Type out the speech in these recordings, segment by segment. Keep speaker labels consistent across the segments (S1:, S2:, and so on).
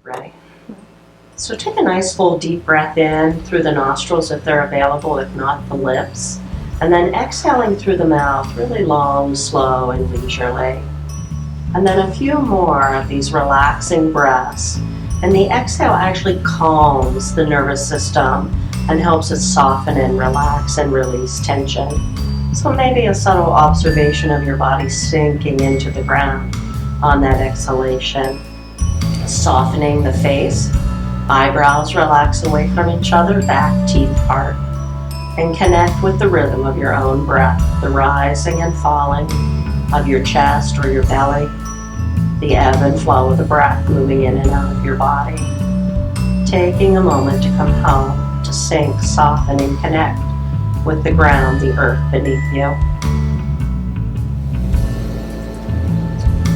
S1: Ready? So take a nice full deep breath in through the nostrils if they're available, if not the lips. And then exhaling through the mouth, really long, slow, and leisurely. And then a few more of these relaxing breaths. And the exhale actually calms the nervous system and helps it soften and relax and release tension. So maybe a subtle observation of your body sinking into the ground on that exhalation. Softening the face, eyebrows relax away from each other, back teeth part. And connect with the rhythm of your own breath, the rising and falling of your chest or your belly, the ebb and flow of the breath moving in and out of your body. Taking a moment to come home, to sink, soften, and connect with the ground, the earth beneath you.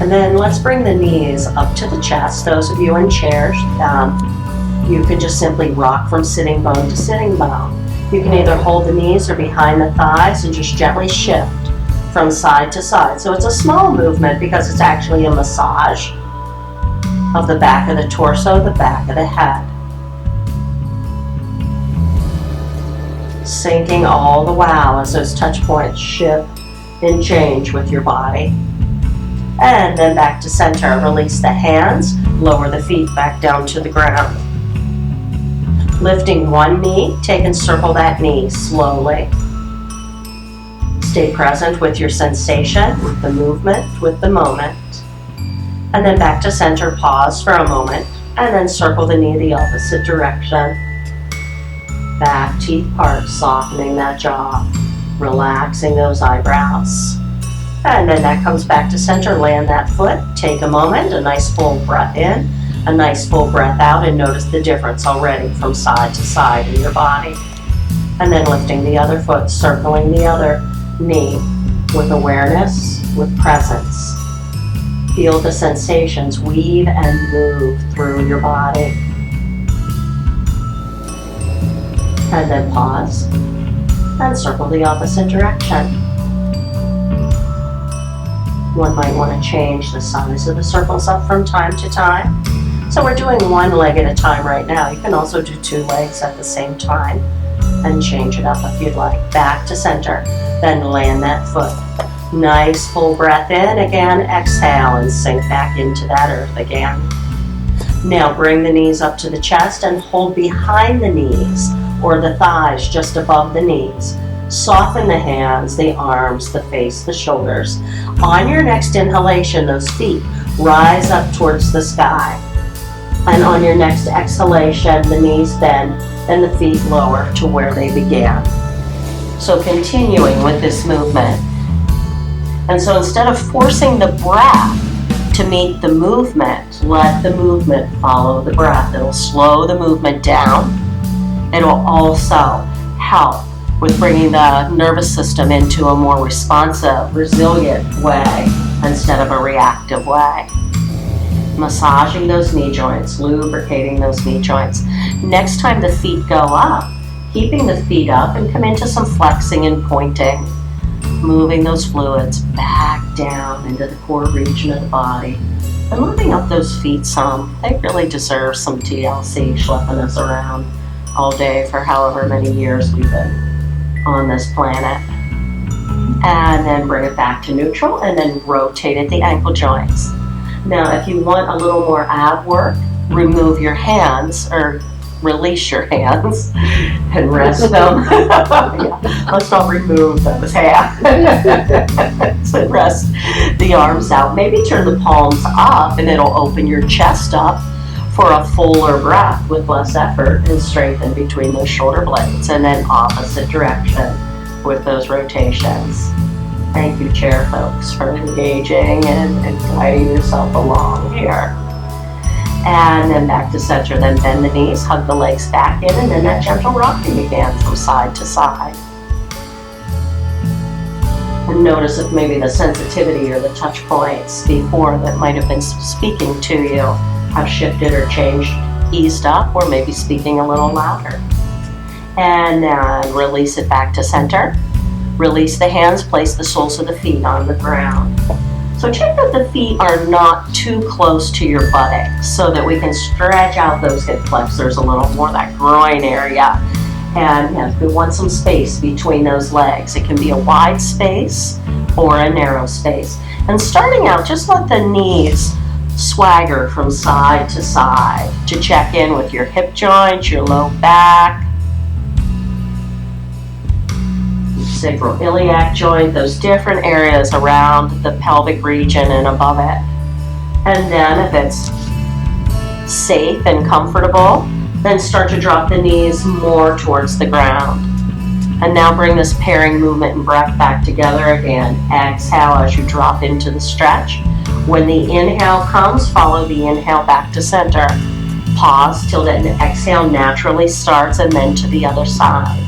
S1: And then let's bring the knees up to the chest. Those of you in chairs, you can just simply rock from sitting bone to sitting bone. You can either hold the knees or behind the thighs and just gently shift from side to side. So it's a small movement because it's actually a massage of the back of the torso, the back of the head. Sinking all the while as those touch points shift and change with your body. And then back to center. Release the hands, lower the feet back down to the ground. Lifting one knee, take and circle that knee slowly. Stay present with your sensation, with the movement, with the moment. And then back to center, pause for a moment, and then circle the knee the opposite direction. Back teeth part, softening that jaw, relaxing those eyebrows. And then that comes back to center, land that foot, take a moment, a nice full breath in, a nice full breath out, and notice the difference already from side to side in your body. And then lifting the other foot, circling the other knee with awareness, with presence. Feel the sensations weave and move through your body. And then pause and circle the opposite direction. One might want to change the size of the circles up from time to time. So we're doing one leg at a time right now. You can also do two legs at the same time and change it up if you'd like. Back to center, then land that foot. Nice full breath in, again exhale and sink back into that earth again. Now bring the knees up to the chest and hold behind the knees or the thighs just above the knees. Soften the hands, the arms, the face, the shoulders. On your next inhalation, those feet rise up towards the sky. And on your next exhalation, the knees bend and the feet lower to where they began. So continuing with this movement. And so instead of forcing the breath to meet the movement, let the movement follow the breath. It'll slow the movement down. It'll also help with bringing the nervous system into a more responsive, resilient way instead of a reactive way. Massaging those knee joints, lubricating those knee joints. Next time the feet go up, keeping the feet up and come into some flexing and pointing. Moving those fluids back down into the core region of the body. And moving up those feet some. They really deserve some TLC, schlepping us around all day for however many years we've been on this planet. And then bring it back to neutral and then rotate at the ankle joints. Now if you want a little more ab work, remove your hands or release your hands and rest them. Yeah, let's not remove those hands. So rest the arms out. Maybe turn the palms up and it'll open your chest up for a fuller breath with less effort and strengthen between those shoulder blades. And then opposite direction with those rotations. Thank you, chair folks, for engaging and guiding yourself along here. And then back to center, then bend the knees, hug the legs back in, and then that gentle rocking again from side to side. And notice if maybe the sensitivity or the touch points before that might have been speaking to you have shifted or changed, eased up, or maybe speaking a little louder. And then release it back to center. Release the hands, place the soles of the feet on the ground. So check that the feet are not too close to your buttocks so that we can stretch out those hip flexors a little more, that groin area. And if we want some space between those legs, it can be a wide space or a narrow space. And starting out, just let the knees swagger from side to side to check in with your hip joints, your low back, sacroiliac joint, those different areas around the pelvic region and above it. And then if it's safe and comfortable, then start to drop the knees more towards the ground. And now bring this pairing movement and breath back together again. Exhale as you drop into the stretch. When the inhale comes, follow the inhale back to center. Pause till the exhale naturally starts and then to the other side.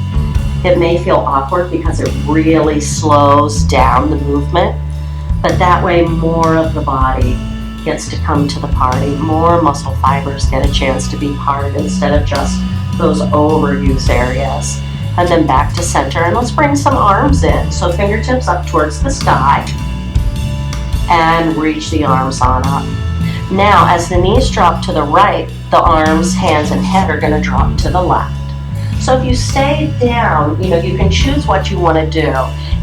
S1: It may feel awkward because it really slows down the movement, but that way more of the body gets to come to the party. More muscle fibers get a chance to be part instead of just those overuse areas. And then back to center, and let's bring some arms in. So fingertips up towards the sky and reach the arms on up. Now as the knees drop to the right, the arms, hands, and head are going to drop to the left. So if you stay down, you can choose what you want to do.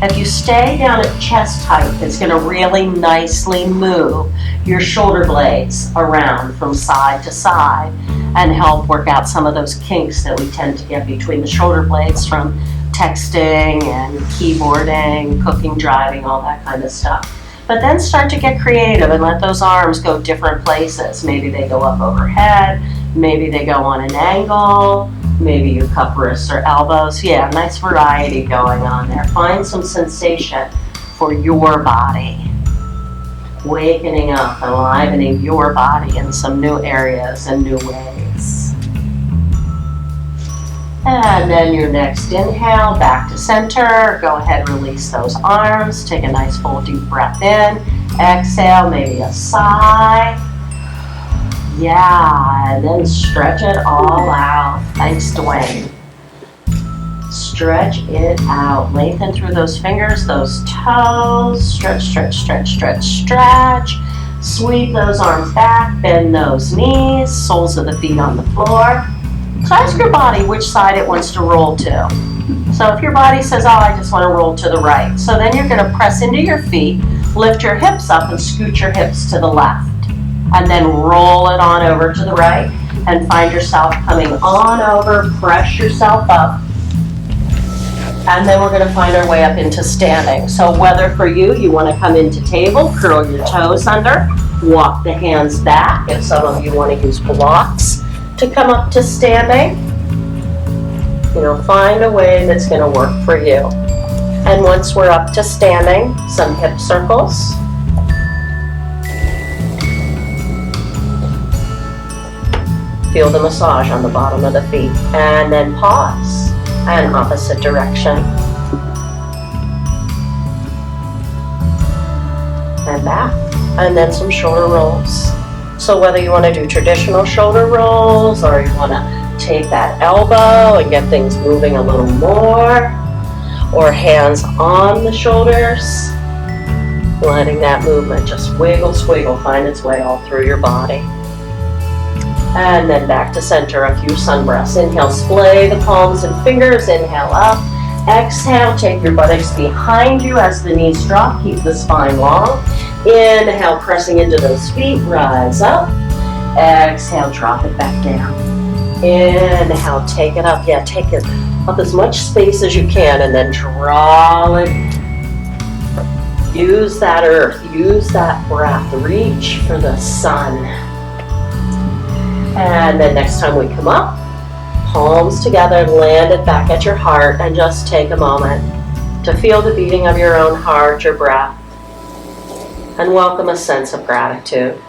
S1: If you stay down at chest height, it's going to really nicely move your shoulder blades around from side to side and help work out some of those kinks that we tend to get between the shoulder blades from texting and keyboarding, cooking, driving, all that kind of stuff. But then start to get creative and let those arms go different places. Maybe they go up overhead, maybe they go on an angle, maybe you cup wrists or elbows. Yeah, nice variety going on there. Find some sensation for your body. Wakening up, enlivening your body in some new areas and new ways. And then your next inhale, back to center. Go ahead, release those arms. Take a nice full deep breath in. Exhale, maybe a sigh. Yeah, and then stretch it all out. Thanks, Dwayne. Stretch it out. Lengthen through those fingers, those toes. Stretch, stretch, stretch, stretch, stretch. Sweep those arms back. Bend those knees. Soles of the feet on the floor. So ask your body which side it wants to roll to. So if your body says, oh, I just want to roll to the right. So then you're going to press into your feet, lift your hips up and scoot your hips to the left. And then roll it on over to the right and find yourself coming on over, press yourself up. And then we're going to find our way up into standing. So whether for you want to come into table, curl your toes under, walk the hands back. If some of you want to use blocks to come up to standing, find a way that's going to work for you. And once we're up to standing, some hip circles. Feel the massage on the bottom of the feet. And then pause and opposite direction. And back. And then some shoulder rolls. So whether you want to do traditional shoulder rolls or you want to take that elbow and get things moving a little more, or hands on the shoulders, letting that movement just wiggle, squiggle, find its way all through your body. And then back to center, a few sun breaths. Inhale, splay the palms and fingers. Inhale up. Exhale, take your buttocks behind you as the knees drop. Keep the spine long. Inhale, pressing into those feet. Rise up. Exhale, drop it back down. Inhale, take it up. Yeah, take it up as much space as you can and then draw it. Use that earth. Use that breath. Reach for the sun. And then next time we come up, palms together, land it back at your heart, and just take a moment to feel the beating of your own heart, your breath, and welcome a sense of gratitude.